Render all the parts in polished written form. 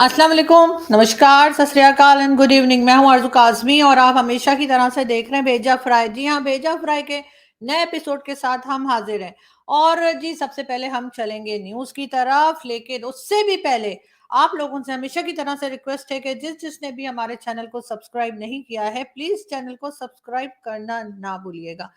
अस्सलाम वालेकुम, नमस्कार, सत श्री अकाल एंड गुड इवनिंग। मैं हूं आरज़ू काज़मी और आप हमेशा की तरह से देख रहे हैं भेजा फ्राई। जी हाँ, भेजा फ्राई के नए एपिसोड के साथ हम हाजिर हैं। और जी सबसे पहले हम चलेंगे न्यूज़ की तरफ, लेकिन उससे भी पहले आप लोगों से हमेशा की तरह से रिक्वेस्ट है कि जिसने भी हमारे चैनल को सब्सक्राइब नहीं किया है, प्लीज़ चैनल को सब्सक्राइब करना ना भूलिएगा।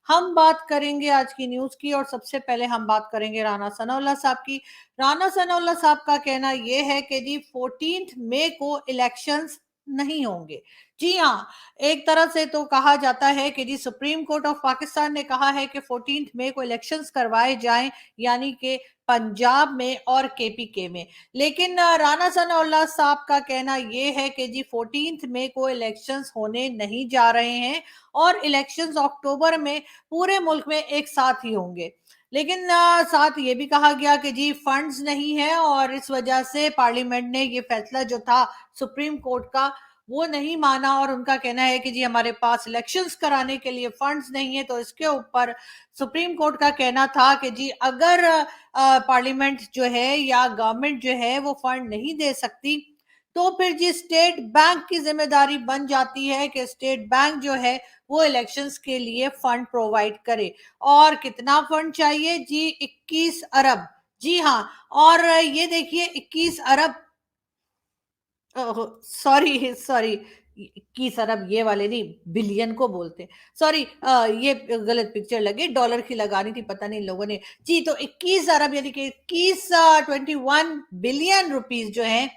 हम बात करेंगे आज की न्यूज़ की और सबसे पहले हम बात करेंगे राना सनाउल्लाह साहब की। राना सनाउल्लाह साहब का कहना यह है कि जी 14 मई को इलेक्शंस नहीं होंगे। जी हाँ, एक तरह से तो कहा जाता है कि जी सुप्रीम कोर्ट ऑफ पाकिस्तान ने कहा है कि 14 मई को इलेक्शंस करवाए जाएं, यानी कि पंजाब में और केपीके में। लेकिन राना सनाउल्लाह साहब का कहना यह है कि जी 14 मई को इलेक्शंस होने नहीं जा रहे हैं और इलेक्शंस अक्टूबर में पूरे मुल्क में एक साथ ही होंगे। लेकिन साथ ये भी कहा गया कि जी फंड्स नहीं है और इस वजह से पार्लियामेंट ने ये फैसला जो था सुप्रीम कोर्ट का वो नहीं माना और उनका कहना है कि जी हमारे पास इलेक्शंस कराने के लिए फंड्स नहीं है। तो इसके ऊपर सुप्रीम कोर्ट का कहना था कि जी अगर पार्लियामेंट जो है या गवर्नमेंट जो है वो फंड नहीं दे सकती, तो फिर जी स्टेट बैंक की जिम्मेदारी बन जाती है कि स्टेट बैंक जो है वो इलेक्शंस के लिए फंड प्रोवाइड करे। और कितना फंड चाहिए जी? 21 अरब। जी हाँ। और ये देखिए 21 अरब, सॉरी सॉरी, 21 अरब ये वाले नहीं, बिलियन को बोलते हैं। सॉरी, ये गलत पिक्चर लगी, डॉलर की लगानी थी, पता नहीं लोगों ने। जी तो 21 अरब यानी कि 21 बिलियन रुपीस जो है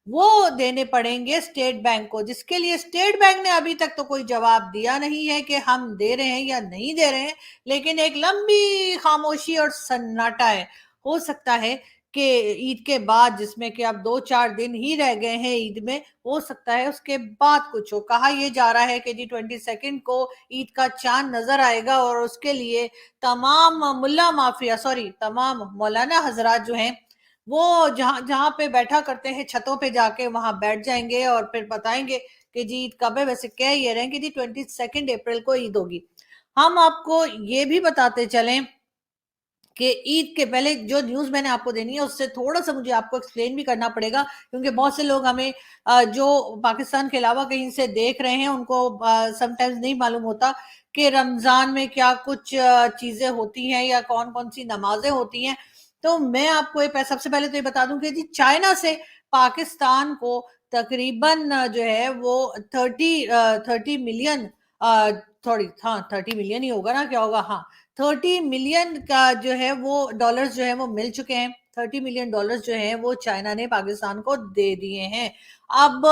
वो देने पड़ेंगे स्टेट बैंक को, जिसके लिए स्टेट बैंक ने अभी तक तो कोई जवाब दिया नहीं है कि हम दे रहे हैं या नहीं दे रहे हैं। लेकिन एक लंबी खामोशी और सन्नाटा है। हो सकता है कि ईद के बाद, जिसमें कि अब 2-4 दिन ही रह गए हैं ईद में, हो सकता है उसके बाद कुछ हो। कहा यह जा रहा है कि जी 22 को ईद का चांद नजर आएगा और उसके लिए तमाम मुल्ला माफिया, सॉरी तमाम मौलाना हजरात जो हैं वो जहां जहां पे बैठा करते हैं छतों पे जाके वहां बैठ जाएंगे और फिर बताएंगे कि जी ईद कब है। वैसे कह ये रहे हैं कि जी 22 अप्रैल को ईद होगी। हम आपको ये भी बताते चलें कि ईद के पहले जो न्यूज़ मैंने आपको देनी है उससे थोड़ा-सा मुझे आपको एक्सप्लेन भी करना पड़ेगा, क्योंकि बहुत से लोग हमें जो पाकिस्तान के अलावा कहीं से देख रहे हैं उनको समटाइम्स नहीं मालूम होता कि रमज़ान में क्या कुछ चीज़ें होती हैं या कौन-कौन सी नमाज़ें होती हैं। तो मैं आपको सबसे पहले तो ये बता दूँ कि जी चाइना से पाकिस्तान को तकरीबन जो है वो 30 मिलियन, अ, सॉरी हाँ 30 मिलियन ही होगा ना, क्या होगा? हाँ, 30 मिलियन का जो है वो डॉलर्स जो है वो मिल चुके हैं। 30 मिलियन डॉलर्स जो हैं वो चाइना ने पाकिस्तान को दे दिए हैं। अब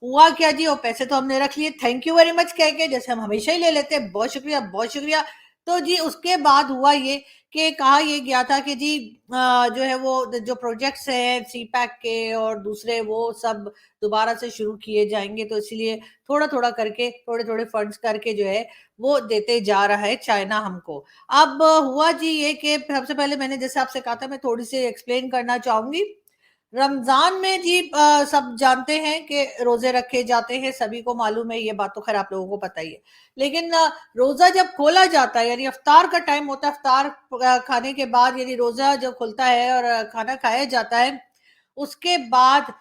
हुआ क्या जी? वो पैसे तो हमने रख लिए थैंक यू वेरी मच कह के, जैसे हम हमेशा ही ले लेते हैं, बहुत शुक्रिया, बहुत शुक्रिया। तो जी उसके बाद हुआ ये कि कहा ये गया था कि जी जो है वो जो प्रोजेक्ट्स हैं सीपैक के और दूसरे वो सब दोबारा से शुरू किए जाएँगे, तो इसीलिए थोड़ा-थोड़ा करके, थोड़े-थोड़े फंड्स करके जो है वो देते जा रहा है चाइना हमको। अब हुआ जी ये कि सबसे पहले मैंने जैसे आपसे कहा था मैं थोड़ी-सी एक्सप्लेन करना चाहूँगी। रमज़ान में जी सब जानते हैं कि रोज़े रखे जाते हैं, सभी को मालूम है, ये बात तो ख़ैर आप लोगों को पता ही है। लेकिन रोज़ा जब खोला जाता है यानी इफ्तार का टाइम होता है, इफ्तार खाने के बाद यानी रोज़ा जब खुलता है और खाना खाया जाता है, उसके बाद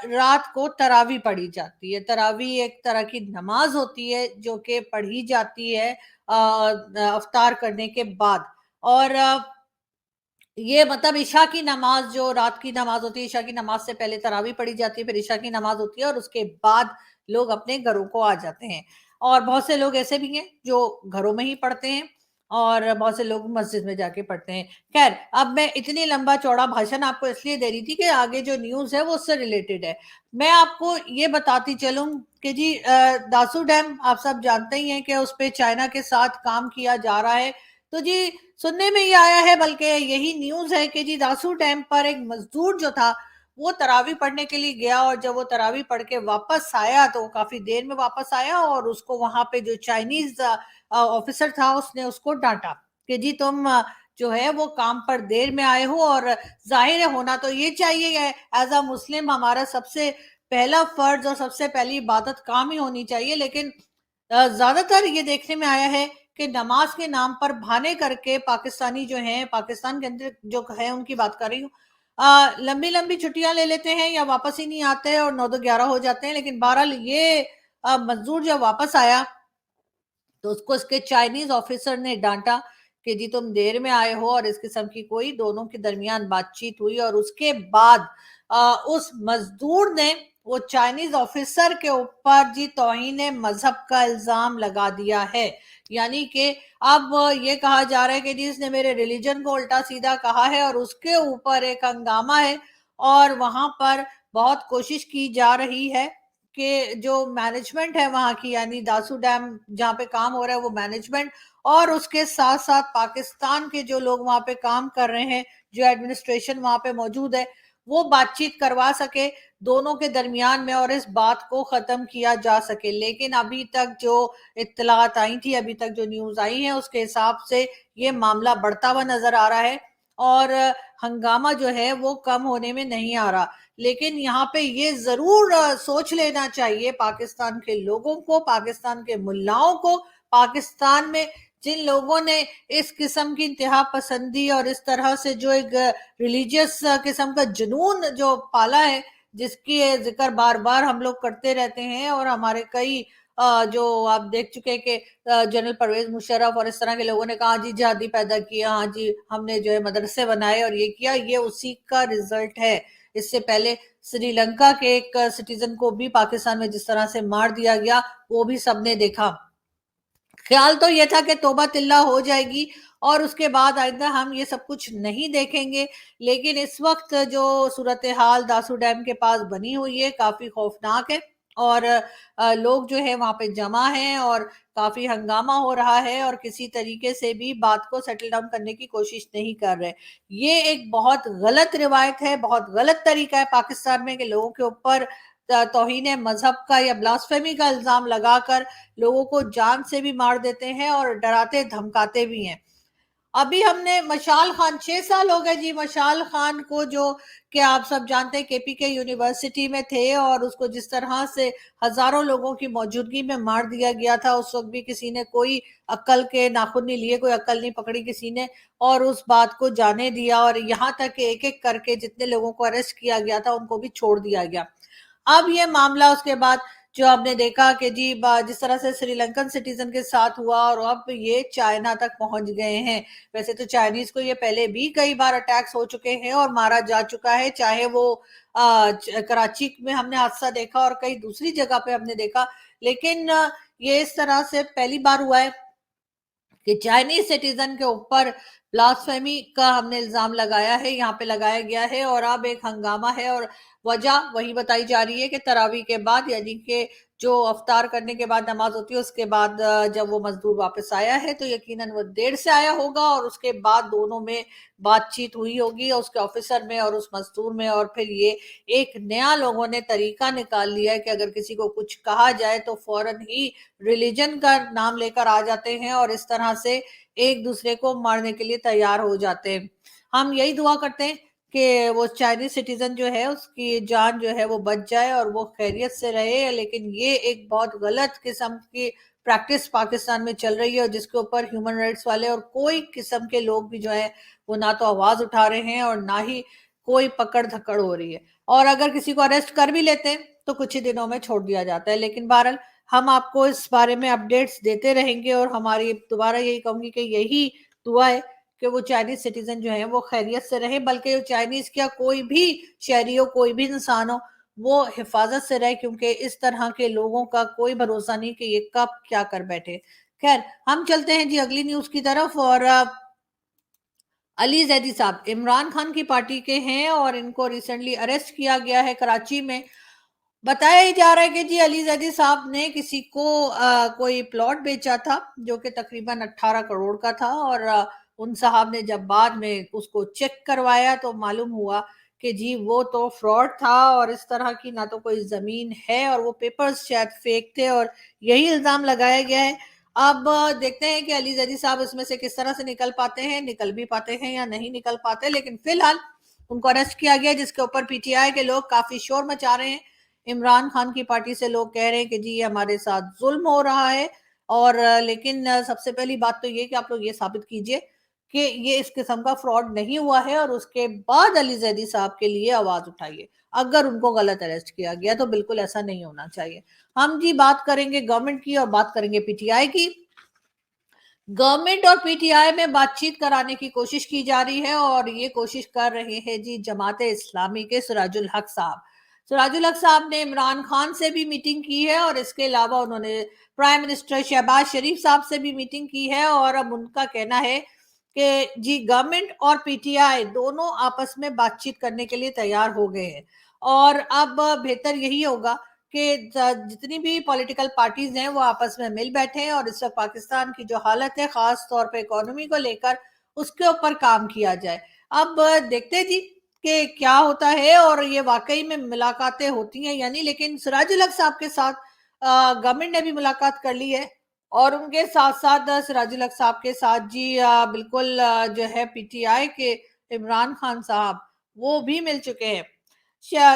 रात को तरावी पढ़ी जाती है। तरावी एक तरह की नमाज़ होती है जो कि पढ़ी जाती है इफ्तार करने के बाद। और ये मतलब इशा की नमाज, जो रात की नमाज होती है, इशा की नमाज से पहले तरावी पढ़ी जाती है, फिर इशा की नमाज होती है और उसके बाद लोग अपने घरों को आ जाते हैं। और बहुत से लोग ऐसे भी हैं जो घरों में ही पढ़ते हैं और बहुत से लोग मस्जिद में जाके पढ़ते हैं। खैर, अब मैं इतनी लंबा चौड़ा भाषण आपको इसलिए दे रही थी कि आगे जो न्यूज़ है वो उससे रिलेटेड है। मैं आपको ये बताती चलूँ कि जी दासू डैम आप सब जानते ही हैं कि उस पे चाइना के साथ काम किया जा रहा है। तो जी सुनने में ये आया है, बल्कि यही न्यूज़ है कि जी दासू डैम पर एक मज़दूर जो था, वो तरावी पढ़ने के लिए गया और जब वो तरावी पढ़ के वापस आया, तो काफ़ी देर में वापस आया और उसको वहाँ पे जो चाइनीज़ ऑफ़िसर था, उसने उसको डाँटा कि जी तुम जो है वो काम पर देर में आए हो और ज़ाहिर है होना तो ये चाहिए है, एज़ अ मुस्लिम हमारा सबसे पहला फ़र्ज़ और सबसे पहली इबादत काम ही होनी चाहिए। लेकिन ज़्यादातर ये देखने में आया है कि नमाज के नाम पर बहाने करके पाकिस्तानी जो हैं, पाकिस्तान के अंदर जो है उनकी बात कर रही हूँ, लंबी-लंबी छुट्टियाँ ले लेते हैं या वापस ही नहीं आते हैं और 9-2 11 हो जाते हैं। लेकिन बहरहाल ये मज़दूर जब वापस आया तो उसको उसके चाइनीज़ ऑफ़िसर ने डाँटा कि जी तुम देर में आए हो, और इस किस्म की कोई दोनों के दरमियान बातचीत हुई, और उसके बाद उस मज़दूर ने वो चाइनीज़ ऑफ़िसर के ऊपर जी तौहीन मज़हब का इल्ज़ाम लगा दिया है। यानी कि अब ये कहा जा रहा है कि जी इसने मेरे रिलिजन को उल्टा-सीधा कहा है, और उसके ऊपर एक हंगामा है, और वहाँ पर बहुत कोशिश की जा रही है कि जो मैनेजमेंट है वहाँ की, यानी दासू डैम जहाँ पे काम हो रहा है वो मैनेजमेंट, और उसके साथ-साथ पाकिस्तान के जो लोग वहाँ पे काम कर रहे हैं, जो एडमिनिस्ट्रेशन वहाँ पे मौजूद है, वो बातचीत करवा सके दोनों के दरमियान में और इस बात को ख़त्म किया जा सके। लेकिन अभी तक जो इत्तलात आई थी, अभी तक जो न्यूज़ आई है, उसके हिसाब से ये मामला बढ़ता हुआ नज़र आ रहा है, और हंगामा जो है वो कम होने में नहीं आ रहा। लेकिन यहाँ पे ये ज़रूर सोच लेना चाहिए पाकिस्तान के लोगों को, पाकिस्तान के मुल्लाओं को, पाकिस्तान में जिन लोगों ने इस किस्म की इंतहा पसंदी और इस तरह से जो एक रिलीजियस किस्म का जुनून जो पाला है, जिसकी ज़िक्र बार-बार हम लोग करते रहते हैं, और हमारे कई जो आप देख चुके हैं कि जनरल परवेज़ मुशर्रफ और इस तरह के लोगों ने कहा जी जिहादी पैदा किया, हाँ जी, हमने जो है मदरसे बनाए और ये किया, ये उसी का रिज़ल्ट है। इससे पहले श्रीलंका के एक सिटीजन को भी पाकिस्तान में जिस तरह से मार दिया गया, वो भी सबने देखा। ख्याल तो ये था कि तौबा तिल्ला हो जाएगी और उसके बाद आइंदा हम ये सब कुछ नहीं देखेंगे, लेकिन इस वक्त जो सूरत हाल दासू डैम के पास बनी हुई है काफी खौफनाक है, और लोग जो है वहां पे जमा हैं और काफी हंगामा हो रहा है, और किसी तरीके से भी बात को सेटल डाउन करने की कोशिश नहीं कर रहे। ये एक बहुत गलत रिवायत है, बहुत गलत तरीका है पाकिस्तान में कि लोगों के ऊपर तौहीन मजहब का या ब्लास्फेमी का इल्जाम लगाकर लोगों को जान से भी मार देते हैं और डराते धमकाते भी हैं। अभी हमने मशाल खान 6 साल हो गए जी मशाल खान को, जो कि आप सब जानते हैं केपीके यूनिवर्सिटी में थे, और उसको जिस तरह से हजारों लोगों की मौजूदगी में मार दिया गया था, उस वक्त भी किसी ने कोई अक्ल के नाखून नहीं लिए, कोई अक्ल नहीं पकड़ी किसी ने, और उस बात को जाने दिया, और यहाँ तक कि एक एक करके जितने लोगों को अरेस्ट किया गया था उनको भी छोड़ दिया गया। अब ये मामला उसके बाद जो आपने देखा कि जी जिस तरह से श्रीलंकन सिटीजन के साथ हुआ, और अब ये चाइना तक पहुंच गए हैं। वैसे तो चाइनीज को ये पहले भी कई बार अटैक्स हो चुके हैं और मारा जा चुका है, चाहे वो कराची में हमने हादसा देखा और कई दूसरी जगह पे हमने देखा, लेकिन ये इस तरह से पहली बार हुआ है कि चाइनीज सिटीजन के ऊपर ब्लास्फेमी का हमने इल्जाम लगाया है, यहाँ पे लगाया गया है, और अब एक हंगामा है, और वजह वही बताई जा रही है कि तरावी के बाद, यानी कि जो अफ्तार करने के बाद नमाज होती है उसके बाद जब वो मजदूर वापस आया है तो यकीनन वो देर से आया होगा, और उसके बाद दोनों में बातचीत हुई होगी और उसके ऑफिसर में और उस मजदूर में, और फिर ये एक नया लोगों ने तरीका निकाल लिया है कि अगर किसी को कुछ कहा जाए तो फौरन ही रिलीजन का नाम लेकर आ जाते हैं और इस तरह से एक दूसरे को मारने के लिए तैयार हो जाते हैं। हम यही दुआ करते हैं कि वो चाइनीज सिटीजन जो है उसकी जान जो है वो बच जाए और वो खैरियत से रहे, लेकिन ये एक बहुत गलत किस्म की प्रैक्टिस पाकिस्तान में चल रही है, और जिसके ऊपर ह्यूमन राइट्स वाले और कोई किस्म के लोग भी जो है वो ना तो आवाज उठा रहे हैं और ना ही कोई पकड़ धकड़ हो रही है, और अगर किसी को अरेस्ट कर भी लेते हैं तो कुछ ही दिनों में छोड़ दिया जाता है। लेकिन बहरहाल हम आपको इस बारे में अपडेट्स देते रहेंगे, और हमारी दोबारा यही कहूंगी कि यही दुआ है कि वो चाइनीज सिटीजन जो है वो खैरियत से रहे, बल्कि चाइनीज क्या कोई भी शहरी हो, कोई भी इंसान हो, वो हिफाजत से रहे, क्योंकि इस तरह के लोगों का कोई भरोसा नहीं कि ये कब क्या कर बैठे। खैर, हम चलते हैं जी अगली न्यूज की तरफ, और अली जैदी साहब इमरान खान की पार्टी के हैं और इनको रिसेंटली अरेस्ट किया गया है कराची में। बताया ही जा रहा है कि जी अली जैदी साहब ने किसी को कोई प्लॉट बेचा था जो कि तकरीबन 18 करोड़ का था, और उन साहब ने जब बाद में उसको चेक करवाया तो मालूम हुआ कि जी वो तो फ्रॉड था, और इस तरह की ना तो कोई जमीन है, और वो पेपर्स शायद फेक थे, और यही इल्जाम लगाया गया है। अब देखते हैं कि अली जैदी साहब इसमें से किस तरह से निकल पाते हैं, निकल भी पाते हैं या नहीं निकल पाते, लेकिन फिलहाल उनको अरेस्ट किया गया, जिसके ऊपर पीटीआई के लोग काफी शोर मचा रहे हैं। इमरान खान की पार्टी से लोग कह रहे हैं कि जी ये हमारे साथ जुल्म हो रहा है, और लेकिन सबसे पहली बात तो ये कि आप लोग ये साबित कीजिए कि ये इस किस्म का फ्रॉड नहीं हुआ है, और उसके बाद अली जैदी साहब के लिए आवाज उठाइए। अगर उनको गलत अरेस्ट किया गया तो बिल्कुल ऐसा नहीं होना चाहिए। हम जी बात करेंगे गवर्नमेंट की और बात करेंगे पीटीआई की। गवर्नमेंट और पीटीआई में बातचीत कराने की कोशिश की जा रही है, और ये कोशिश कर रहे हैं जी जमाते इस्लामी के सिराजुल हक साहब। सिराजुल हक साहब ने इमरान खान से भी मीटिंग की है, और इसके अलावा उन्होंने प्राइम मिनिस्टर शहबाज शरीफ साहब से भी मीटिंग की है, और अब उनका कहना है कि जी गवर्नमेंट और पीटीआई दोनों आपस में बातचीत करने के लिए तैयार हो गए हैं। और अब बेहतर यही होगा कि जितनी भी पॉलिटिकल पार्टीज हैं वो आपस में मिल बैठे हैं, और इस वक्त पाकिस्तान की जो हालत है खास तौर पे इकोनॉमी को लेकर, उसके ऊपर काम किया जाए। अब देखते हैं जी कि क्या होता है, और ये वाकई में मुलाकातें होती हैं यानी। लेकिन सिराजुल हक साहब के साथ गवर्नमेंट ने भी मुलाकात कर ली है, और उनके साथ साथ सिराजुल हक साहब के साथ जी बिल्कुल जो है पीटीआई के इमरान खान साहब वो भी मिल चुके हैं।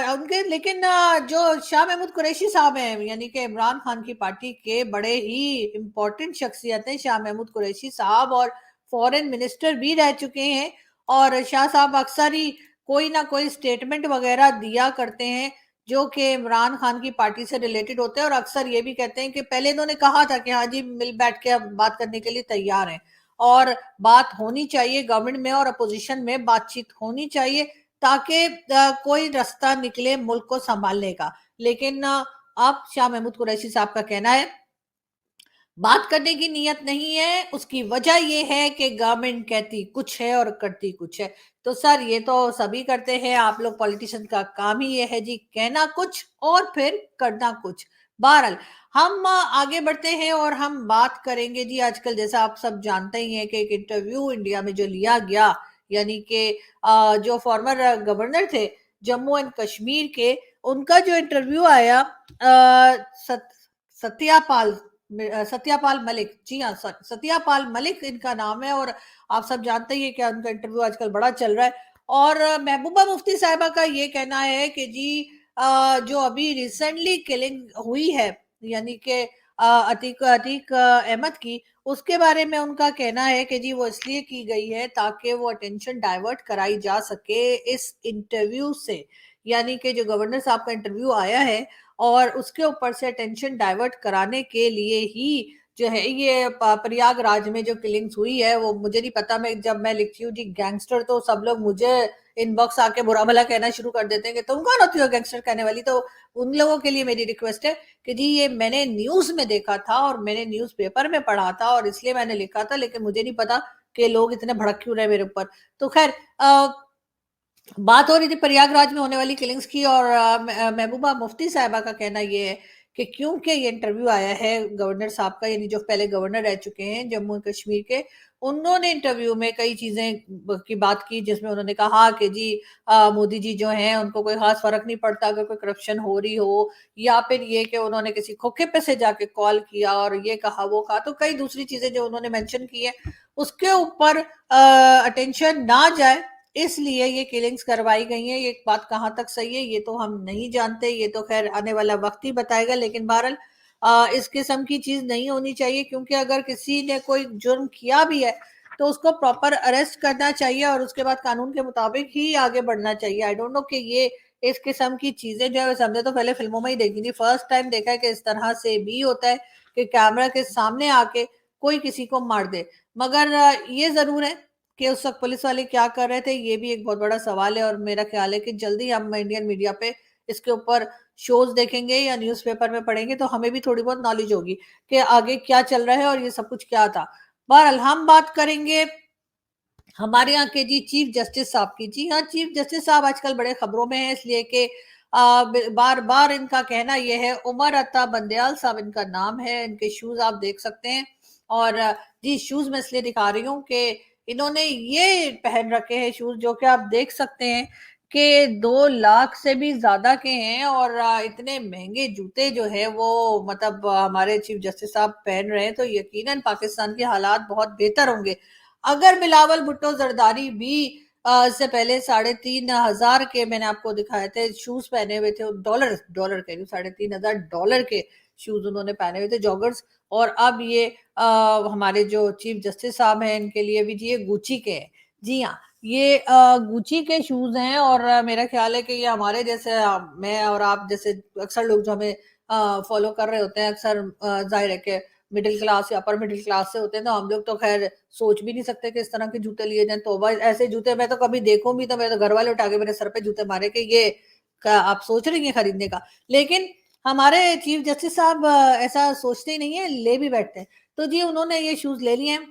उनके लेकिन जो शाह महमूद कुरैशी साहब हैं यानी कि इमरान खान की पार्टी के बड़े ही इम्पोर्टेंट शख्सियत हैं शाह महमूद कुरैशी साहब, और फॉरेन मिनिस्टर भी रह चुके हैं। और शाह साहब अक्सर ही कोई ना कोई स्टेटमेंट वगैरह दिया करते हैं जो कि इमरान खान की पार्टी से रिलेटेड होते हैं, और अक्सर ये भी कहते हैं कि पहले इन्होंने कहा था कि हाँ जी मिल बैठ के अब बात करने के लिए तैयार हैं, और बात होनी चाहिए गवर्नमेंट में और अपोजिशन में बातचीत होनी चाहिए, ताकि कोई रास्ता निकले मुल्क को संभालने का। लेकिन अब शाह महमूद कुरैशी साहब का कहना है बात करने की नीयत नहीं है। उसकी वजह ये है कि गवर्नमेंट कहती कुछ है और करती कुछ है। तो सर ये तो सभी करते हैं, आप लोग पॉलिटिशियन का काम ही ये है जी कहना कुछ और फिर करना कुछ। बहरहाल हम आगे बढ़ते हैं और हम बात करेंगे जी आजकल जैसा आप सब जानते ही हैं कि एक इंटरव्यू इंडिया में जो लिया गया, यानी कि जो फॉर्मर गवर्नर थे जम्मू एंड कश्मीर के, उनका जो इंटरव्यू आया सत्यापाल सत्यापाल मलिक, जी हाँ सत्यापाल मलिक इनका नाम है, और आप सब जानते ही हैं कि उनका इंटरव्यू आजकल बड़ा चल रहा है। और महबूबा मुफ्ती साहिबा का ये कहना है कि जी जो अभी रिसेंटली किलिंग हुई है यानी कि अतीक अतीक अहमद की, उसके बारे में उनका कहना है कि जी वो इसलिए की गई है ताकि वो अटेंशन डाइवर्ट कराई जा सके इस इंटरव्यू से, यानी कि जो गवर्नर साहब का इंटरव्यू आया है और उसके ऊपर से अटेंशन डाइवर्ट कराने के लिए ही जो है ये प्रयागराज में जो किलिंग्स हुई है। वो मुझे नहीं पता, मैं जब मैं लिखती हूँ जी गैंगस्टर तो सब लोग मुझे इनबॉक्स आके बुरा भला कहना शुरू कर देते हैं कि तुम कौन होती हो गैंगस्टर कहने वाली। तो उन लोगों के लिए मेरी रिक्वेस्ट है कि जी ये मैंने न्यूज में देखा था और मैंने न्यूज पेपर में पढ़ा था और इसलिए मैंने लिखा था, लेकिन मुझे नहीं पता कि लोग इतने भड़क क्यों रहे मेरे ऊपर। तो खैर बात हो रही थी प्रयागराज में होने वाली किलिंग्स की, और महबूबा मुफ्ती साहिबा का कहना ये है कि क्योंकि ये इंटरव्यू आया है गवर्नर साहब का, यानी जो पहले गवर्नर रह चुके हैं जम्मू कश्मीर के, उन्होंने इंटरव्यू में कई चीजें की बात की जिसमें उन्होंने कहा कि जी मोदी जी जो हैं उनको कोई खास फर्क नहीं पड़ता अगर कोई करप्शन हो रही हो, या फिर ये कि उन्होंने किसी खोखे पे से जाके कॉल किया और ये कहा वो कहा, तो कई दूसरी चीजें जो उन्होंने मेंशन की है उसके ऊपर अटेंशन ना जाए इसलिए ये किलिंग्स करवाई गई हैं। ये बात कहाँ तक सही है ये तो हम नहीं जानते, ये तो खैर आने वाला वक्त ही बताएगा। लेकिन बहरहाल इस किस्म की चीज नहीं होनी चाहिए, क्योंकि अगर किसी ने कोई जुर्म किया भी है तो उसको प्रॉपर अरेस्ट करना चाहिए और उसके बाद कानून के मुताबिक ही आगे बढ़ना चाहिए। आई डोंट नो कि ये इस किस्म की चीजें जो है वैसे हमने तो पहले फिल्मों में ही देखी थी, फर्स्ट टाइम देखा है कि इस तरह से भी होता है कि कैमरा के सामने आके कोई किसी को मार दे। मगर ये जरूर है कि उस वक्त पुलिस वाले क्या कर रहे थे ये भी एक बहुत बड़ा सवाल है, और मेरा ख्याल है कि जल्दी हम इंडियन मीडिया पे इसके ऊपर शोज देखेंगे या न्यूज़पेपर में पढ़ेंगे तो हमें भी थोड़ी बहुत नॉलेज होगी कि आगे क्या चल रहा है और ये सब कुछ क्या था। बहरहाल हम बात करेंगे हमारे यहाँ के जी चीफ जस्टिस साहब की। जी हाँ, चीफ जस्टिस साहब आजकल बड़े खबरों में है इसलिए कि बार बार इनका कहना यह है, उमर अता बंदयाल साहब इनका नाम है, इनके शूज आप देख सकते हैं। और जी शूज मैं इसलिए दिखा रही हूँ कि इन्होंने ये पहन रखे हैं शूज जो कि आप देख सकते हैं कि 2 लाख से भी ज्यादा के हैं, और इतने महंगे जूते जो है वो मतलब हमारे चीफ जस्टिस साहब पहन रहे हैं, तो यकीनन पाकिस्तान के हालात बहुत बेहतर होंगे। अगर बिलावल भुट्टो जरदारी भी इससे पहले 3,500 के मैंने आपको दिखाए थे शूज पहने हुए थे, डॉलर डॉलर कह रही हूँ, $3,500 के शूज उन्होंने पहने हुए थे जॉगर्स, और अब ये हमारे जो चीफ जस्टिस साहब हैं इनके लिए भी जी ये गुची के हैं। जी हाँ, ये गुची के शूज़ हैं और मेरा ख़्याल है कि ये हमारे जैसे मैं और आप जैसे अक्सर लोग जो हमें फ़ॉलो कर रहे होते हैं अक्सर ज़ाहिर है कि मिडल क्लास या अपर मिडल क्लास से होते हैं, तो हम लोग तो ख़ैर सोच भी नहीं सकते कि इस तरह के जूते लिए जाएँ। तौबा! ऐसे जूते मैं तो कभी देखूँ भी तो मेरे तो घर वाले उठा के मेरे सर पे जूते मारे कि ये क्या आप सोच रही हैं खरीदने का? लेकिन हमारे चीफ जस्टिस साहब ऐसा सोचते ही नहीं है, ले भी बैठते हैं। तो जी उन्होंने ये शूज़ ले लिए हैं।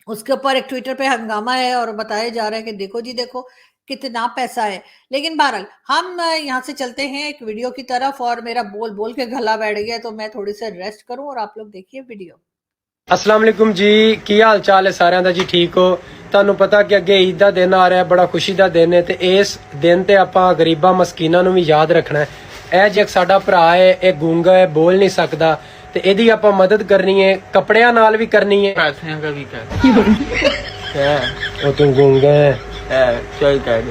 उसके ऊपर एक ट्विटर पे हंगामा है और बताया जा रहा है कि देखो जी देखो, कितना पैसा है। लेकिन बहरहाल हम यहाँ से चलते हैं एक वीडियो की तरफ और मेरा बोल-बोल के गला बैठ गया है, तो मैं थोड़ी-सी रेस्ट करूँ और आप लोग देखिए वीडियो। अस्सलाम वालेकुम जी, की हाल चाल है साਰਿਆਂ ਦਾ ਜੀ ਠੀਕ ਹੋ। ਤੁਹਾਨੂੰ ਪਤਾ ਕਿ ਅੱਗੇ ਈਦ ਦਾ ਦਿਨ ਆ ਰਿਹਾ, ਬੜਾ ਖੁਸ਼ੀ ਦਾ ਦਿਨ ਹੈ ਤੇ ਇਸ ਦਿਨ ਤੇ ਆਪਾਂ ਗਰੀਬਾਂ ਮਸਕੀਨਾਂ ਨੂੰ ਵੀ ਯਾਦ ਰੱਖਣਾ ਹੈ। ਇਹ ਜੇ ਸਾਡਾ ਭਰਾ ਹੈ, ਇਹ ਗੂੰਗਾ ਹੈ, ਬੋਲ ਨਹੀਂ ਸਕਦਾ ਤੇ ਇਹਦੀ ਆਪਾਂ ਮਦਦ ਕਰਨੀ ਹੈ, ਕੱਪੜਿਆਂ ਨਾਲ ਵੀ ਕਰਨੀ ਹੈ। पैसों का भी कर ਉਹ ਤੂੰ ਗੂੰਗਾ ਹੈ। चल कर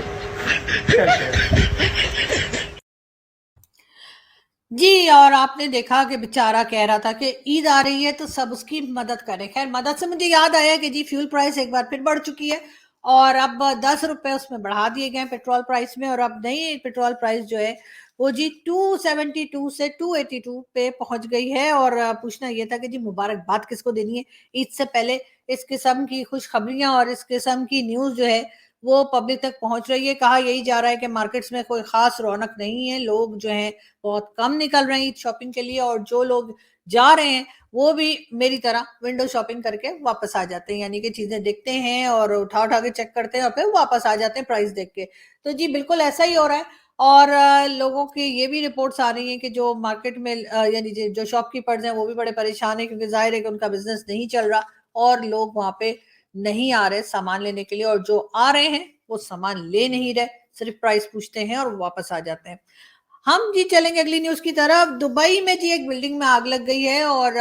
जी और आपने देखा कि बेचारा कह रहा था कि ईद आ रही है तो सब उसकी मदद करें। खैर मदद से मुझे याद आया कि जी फ्यूल प्राइस एक बार फिर बढ़ चुकी है और अब 10 रुपए उसमें बढ़ा दिए गए हैं पेट्रोल प्राइस में और अब नई पेट्रोल प्राइस जो है वो जी 272 से 282 पे पहुंच गई है और पूछना ये था कि जी मुबारकबाद किसको देनी है ईद से पहले इस किस्म की खुशखबरियां और इस किस्म की न्यूज जो है वो पब्लिक तक पहुंच रही है। कहा यही जा रहा है कि मार्केट्स में कोई खास रौनक नहीं है, लोग जो है बहुत कम निकल रहे हैं शॉपिंग के लिए और जो लोग जा रहे हैं वो भी मेरी तरह विंडो शॉपिंग करके वापस आ जाते हैं, यानी कि चीजें देखते हैं और उठा उठा के चेक करते हैं और फिर वापस आ जाते हैं प्राइस देख के। तो जी बिल्कुल ऐसा ही हो रहा है और लोगों की ये भी रिपोर्ट्स आ रही हैं कि जो मार्केट में यानी जो शॉपकीपर्स हैं वो भी बड़े परेशान है क्योंकि जाहिर है कि उनका बिजनेस नहीं चल रहा और लोग वहां पे नहीं आ रहे सामान लेने के लिए और जो आ रहे हैं वो सामान ले नहीं रहे, सिर्फ प्राइस पूछते हैं और वापस आ जाते हैं। हम जी चलेंगे अगली न्यूज़ की तरफ। दुबई में जी एक बिल्डिंग में आग लग गई है और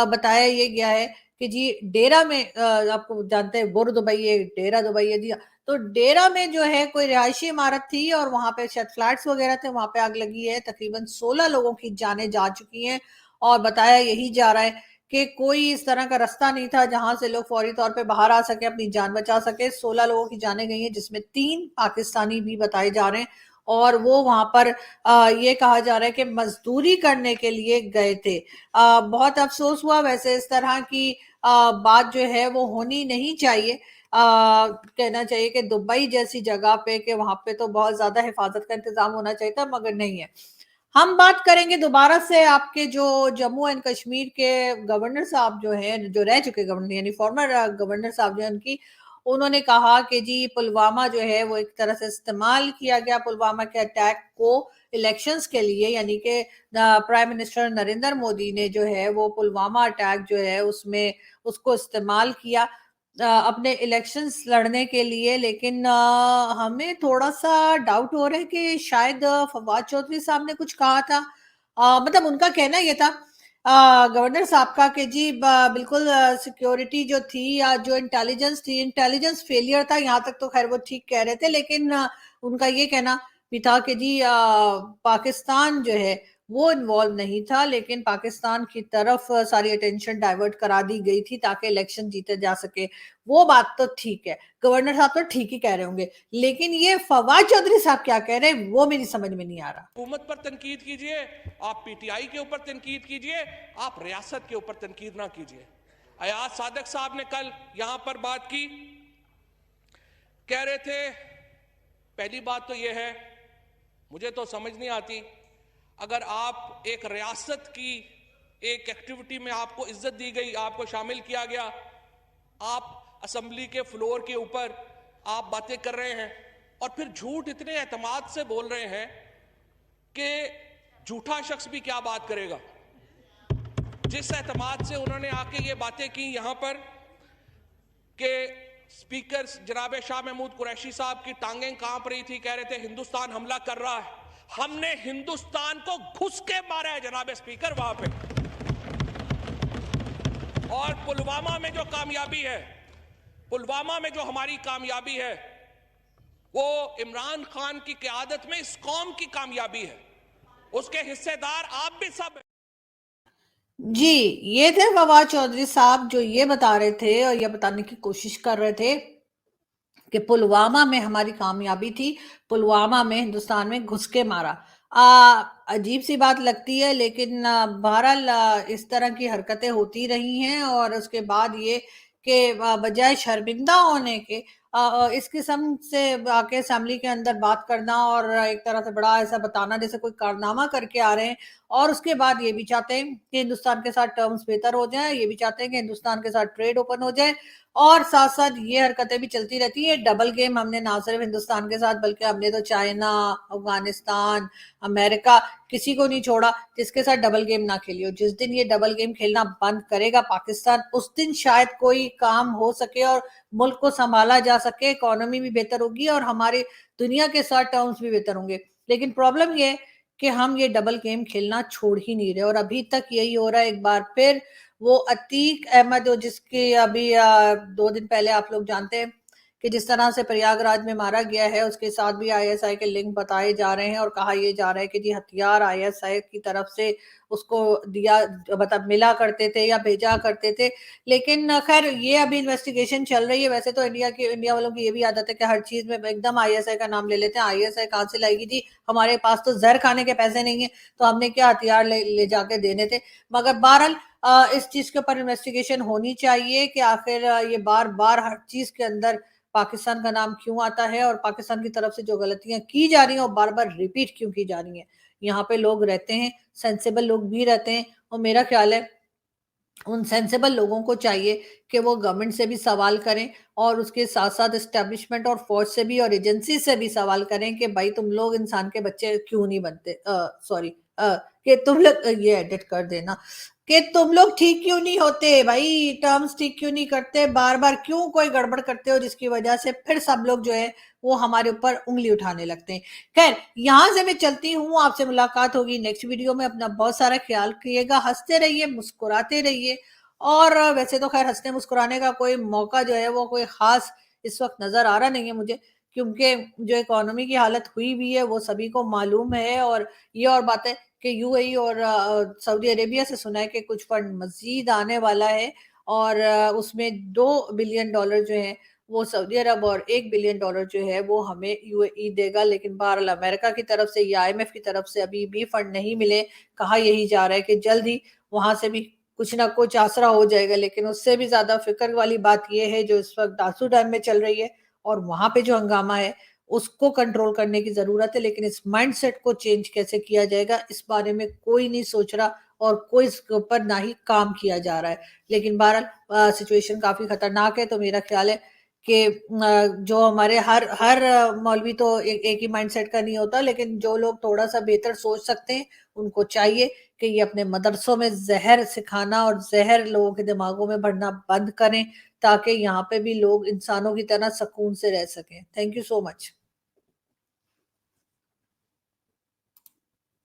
बताया ये गया है कि जी डेरा में आपको जानते हैं बुर दुबई है, डेरा दुबई है जी। तो डेरा में जो है कोई रिहायशी इमारत थी और वहाँ पे शायद फ्लैट्स वगैरह थे, वहाँ पे आग लगी है। तकरीबन 16 लोगों की जानें जा चुकी हैं और बताया यही जा रहा है कि कोई इस तरह का रास्ता नहीं था जहाँ से लोग फौरी तौर पे बाहर आ सके, अपनी जान बचा सके। 16 लोगों की जानें गई हैं जिसमें 3 पाकिस्तानी भी बताए जा रहे हैं और वो वहाँ पर ये कहा जा रहा है कि मजदूरी करने के लिए गए थे। बहुत अफ़सोस हुआ वैसे इस तरह की बात जो है वो होनी नहीं चाहिए। कहना चाहिए कि दुबई जैसी जगह पे कि वहाँ पे तो बहुत ज़्यादा हिफ़ाज़त का इंतज़ाम होना चाहिए था मगर नहीं है। हम बात करेंगे दोबारा से आपके जो जम्मू एंड कश्मीर के गवर्नर साहब जो हैं, जो रह चुके गवर्नर यानी फॉर्मर गवर्नर साहब जो हैं उनकी, उन्होंने कहा कि जी पुलवामा जो है वो एक तरह से इस्तेमाल किया गया पुलवामा के अटैक को इलेक्शंस के लिए, यानी कि प्राइम मिनिस्टर नरेंद्र मोदी ने जो है वो पुलवामा अटैक जो है उसमें उसको इस्तेमाल किया अपने इलेक्शंस लड़ने के लिए। लेकिन हमें थोड़ा-सा डाउट हो रहा है कि शायद फवाद चौधरी साहब ने कुछ कहा था। मतलब उनका कहना ये था गवर्नर साहब का कि जी बिल्कुल सिक्योरिटी जो थी या जो इंटेलिजेंस थी, इंटेलिजेंस फेलियर था, यहाँ तक तो खैर वो ठीक कह रहे थे। लेकिन उनका ये कहना भी था कि जी पाकिस्तान जो है वो इन्वॉल्व नहीं था, लेकिन पाकिस्तान की तरफ सारी अटेंशन डाइवर्ट करा दी गई थी ताकि इलेक्शन जीते जा सके। वो बात तो ठीक है, गवर्नर साहब तो ठीक ही कह रहे होंगे, लेकिन ये फवाद चौधरी साहब क्या कह रहे हैं वो मेरी समझ में नहीं आ रहा। हुकूमत पर तनकीद कीजिए, आप पीटीआई के ऊपर तनकीद कीजिए, आप रियासत के ऊपर तनकीद ना कीजिए। अयाज सादक साहब ने कल यहां पर बात की, कह रहे थे पहली बात तो यह है मुझे तो समझ नहीं आती, अगर आप एक रियासत की एक एक्टिविटी में आपको इज्जत दी गई, आपको शामिल किया गया, आप असेंबली के फ्लोर के ऊपर आप बातें कर रहे हैं और फिर झूठ इतने एतमाद से बोल रहे हैं कि झूठा शख्स भी क्या बात करेगा। जिस एतमाद से उन्होंने आके ये बातें की यहां पर कि स्पीकर जनाब शाह महमूद कुरैशी साहब की टांगें कांप रही थी, कह रहे थे हिंदुस्तान हमला कर रहा है। हमने हिंदुस्तान को घुस के मारा है जनाब स्पीकर वहां पे। और पुलवामा में जो कामयाबी है, पुलवामा में जो हमारी कामयाबी है, वो इमरान खान की क़यादत में इस कौम की कामयाबी है, उसके हिस्सेदार आप भी सब। जी, ये थे फवाद चौधरी साहब जो ये बता रहे थे और ये बताने की कोशिश कर रहे थे कि पुलवामा में हमारी कामयाबी थी, पुलवामा में हिंदुस्तान में घुस के मारा। अजीब सी बात लगती है, लेकिन बहरहाल इस तरह की हरकतें होती रही हैं और उसके बाद ये कि बजाय शर्मिंदा होने के इस किस्म से आके असेंबली के अंदर बात करना और एक तरह से बड़ा ऐसा बताना जैसे कोई कारनामा करके आ रहे हैं, और उसके बाद ये भी चाहते हैं कि हिंदुस्तान के साथ टर्म्स बेहतर हो जाएं, ये भी चाहते हैं कि हिंदुस्तान के साथ ट्रेड ओपन हो जाए, और साथ साथ ये हरकतें भी चलती रहती है। डबल गेम हमने ना सिर्फ हिंदुस्तान के साथ बल्कि हमने तो चाइना, अफगानिस्तान, अमेरिका, किसी को नहीं छोड़ा जिसके साथ डबल गेम ना खेली हो। जिस दिन ये डबल गेम खेलना बंद करेगा पाकिस्तान, उस दिन शायद कोई काम हो सके और मुल्क को संभाला जा सके, इकोनॉमी भी बेहतर होगी और हमारे दुनिया के साथ टर्म्स भी बेहतर होंगे। लेकिन प्रॉब्लम ये है कि हम ये डबल गेम खेलना छोड़ ही नहीं रहे और अभी तक यही हो रहा है। एक बार फिर वो अतीक अहमद जो जिसकी अभी 2 दिन पहले आप लोग जानते हैं कि जिस तरह से प्रयागराज में मारा गया है, उसके साथ भी आईएसआई के लिंक बताए जा रहे हैं और कहा यह जा रहा है कि जी हथियार आईएसआई की तरफ से उसको दिया, मतलब मिला करते थे या भेजा करते थे। लेकिन खैर ये अभी इन्वेस्टिगेशन चल रही है। वैसे तो इंडिया वालों की ये भी आदत है कि हर चीज में एकदम आईएसआई का नाम ले लेते हैं। आईएसआई कहाँ से लाएगी जी, हमारे पास तो जहर खाने के पैसे नहीं है, तो हमने क्या हथियार ले जाके देने थे। मगर बहरहाल इस चीज के ऊपर इन्वेस्टिगेशन होनी चाहिए कि आखिर ये बार बार हर चीज के अंदर पाकिस्तान का नाम क्यों आता है और पाकिस्तान की तरफ से जो गलतियां की जा रही हैं वो बार बार रिपीट क्यों की जा रही हैं। यहाँ पे लोग रहते हैं, सेंसेबल लोग भी रहते हैं, और मेरा ख्याल है उन सेंसेबल लोगों को चाहिए कि वो गवर्नमेंट से भी सवाल करें और उसके साथ साथ एस्टेब्लिशमेंट और फौज से भी और एजेंसी से भी सवाल करें कि भाई तुम लोग इंसान के बच्चे क्यों नहीं बनते, सॉरी, कि तुम लोग ये एडिट कर देना, कि तुम लोग ठीक क्यों नहीं होते भाई, टर्म्स ठीक क्यों नहीं करते, बार बार क्यों कोई गड़बड़ करते हो जिसकी वजह से फिर सब लोग जो है वो हमारे ऊपर उंगली उठाने लगते हैं। खैर, यहां से मैं चलती हूँ, आपसे मुलाकात होगी नेक्स्ट वीडियो में। अपना बहुत सारा ख्याल रखिएगा, हंसते रहिए, मुस्कुराते रहिए। और वैसे तो खैर हंसने मुस्कुराने का कोई मौका जो है वो कोई खास इस वक्त नजर आ रहा नहीं है मुझे, क्योंकि जो इकोनॉमी की हालत हुई भी है वो सभी को मालूम है। और ये और बात है कि यूएई और सऊदी अरेबिया से सुना है कि कुछ फंड मजीद आने वाला है, और उसमें $2 बिलियन जो है वो सऊदी अरब और $1 बिलियन जो है वो हमें यूएई देगा। लेकिन बहरहाल अमेरिका की तरफ से या आईएमएफ की तरफ से अभी भी फंड नहीं मिले। कहा यही जा रहा है कि जल्द ही वहां से भी कुछ ना कुछ आसरा हो जाएगा। लेकिन उससे भी ज्यादा फिक्र वाली बात यह है जो इस वक्त दासू डैम में चल रही है और वहां पे जो हंगामा है उसको कंट्रोल करने की जरूरत है। लेकिन इस माइंडसेट को चेंज कैसे किया जाएगा इस बारे में कोई नहीं सोच रहा और कोई इसके ऊपर ना ही काम किया जा रहा है। लेकिन बहरहाल सिचुएशन काफी खतरनाक है। तो मेरा ख्याल है कि जो हमारे हर हर मौलवी तो एक ही माइंडसेट का नहीं होता, लेकिन जो लोग थोड़ा सा बेहतर सोच सकते हैं उनको चाहिए कि ये अपने मदरसों में जहर सिखाना और जहर लोगों के दिमागों में भरना बंद करें, ताकि यहाँ पे भी लोग इंसानों की तरह सुकून से रह सकें। Thank you so much.